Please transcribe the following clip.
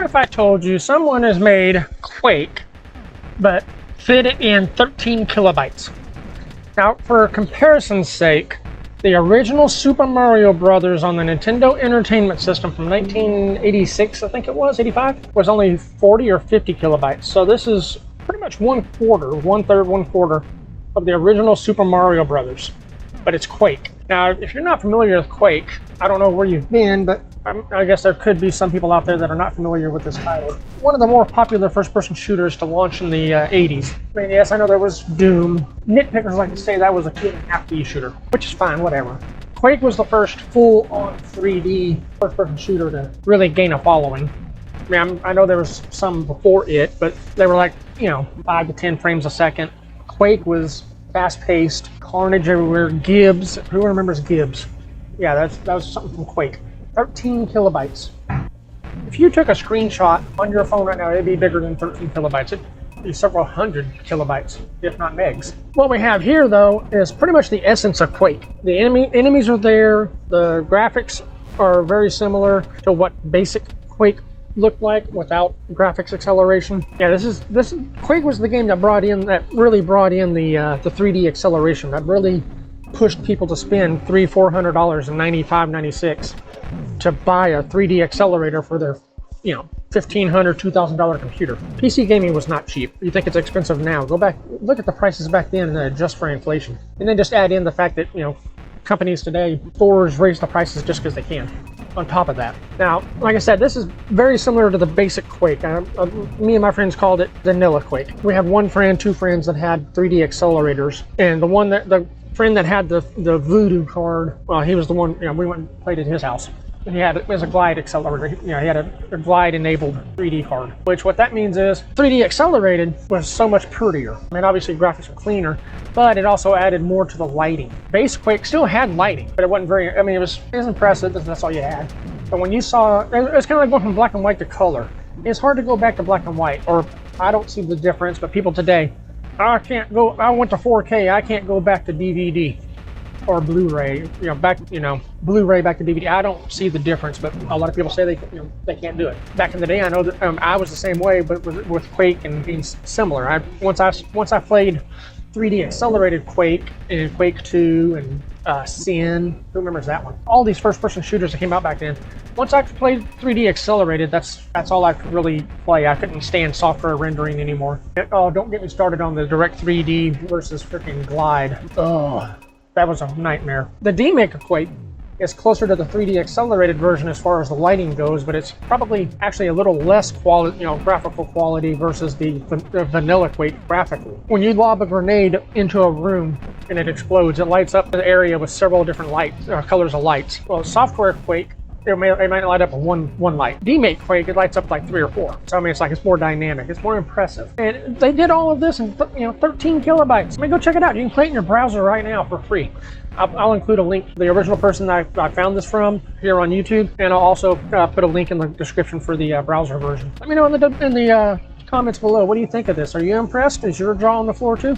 if I told you someone has made Quake, but fit it in 13 kilobytes? Now, for comparison's sake, the original Super Mario Brothers on the Nintendo Entertainment System from 1986, I think it was, 85, was only 40 or 50 kilobytes. So this is pretty much one quarter of the original Super Mario Brothers, but it's Quake. Now, if you're not familiar with Quake, I don't know where you've been, but I guess there could be some people out there that are not familiar with this title. One of the more popular first-person shooters to launch in the 80s. I mean, yes, I know there was Doom. Nitpickers like to say that was a 2.5D shooter, which is fine, whatever. Quake was the first full-on 3D first-person shooter to really gain a following. I mean, I know there was some before it, but they were like, 5 to 10 frames a second. Quake was fast-paced, carnage everywhere, Gibbs. Who remembers Gibbs? Yeah, that was something from Quake. 13 kilobytes. If you took a screenshot on your phone right now, it'd be bigger than 13 kilobytes. It'd be several hundred kilobytes, if not megs. What we have here, though, is pretty much the essence of Quake. The enemies are there. The graphics are very similar to what basic Quake looked like without graphics acceleration. Yeah, this Quake was the game that really brought in the 3D acceleration. That really pushed people to spend $300-400 in 95, 96 to buy a 3D accelerator for their, $1,500-2,000 computer. PC gaming was not cheap. You think it's expensive now? Go back, look at the prices back then, just for inflation, and then just add in the fact that companies today, stores raise the prices just because they can. On top of that, now, like I said, this is very similar to the basic Quake. Me and my friends called it vanilla Quake. We have two friends that had 3D accelerators, and the friend that had the Voodoo card, well, he was the one, we went and played at his house. It was a glide accelerator. He had a glide enabled 3D card, which what that means is 3D accelerated was so much prettier. I mean, obviously graphics were cleaner, but it also added more to the lighting. Base Quake still had lighting, but it wasn't it was impressive. That's all you had. But when you saw, it was kind of like going from black and white to color. It's hard to go back to black and white, or I don't see the difference, but people today, I went to 4K, I can't go back to DVD or Blu-ray, Blu-ray back to DVD. I don't see the difference, but a lot of people say they can't do it. Back in the day, I know that I was the same way, but with Quake and being similar. Once I played 3D accelerated Quake and Quake 2 and Sin, who remembers that one? All these first-person shooters that came out back then. Once I played 3D accelerated, that's all I could really play. I couldn't stand software rendering anymore. Oh, don't get me started on the direct 3D versus freaking glide. Oh, that was a nightmare. The Demake of Quake is closer to the 3D accelerated version as far as the lighting goes, but it's probably actually a little less quality, graphical quality versus the vanilla Quake graphically. When you lob a grenade into a room and it explodes, it lights up the area with several different colors of lights. Well, software Quake, it might light up one light. Demake Quake, it lights up like 3 or 4. So I mean, it's more dynamic, it's more impressive. And they did all of this in 13 kilobytes. I mean, go check it out. You can play it in your browser right now for free. I'll include a link to the original person that I found this from here on YouTube, and I'll also put a link in the description for the browser version. Let me know in the comments below. What do you think of this? Are you impressed? Is your jaw on the floor too?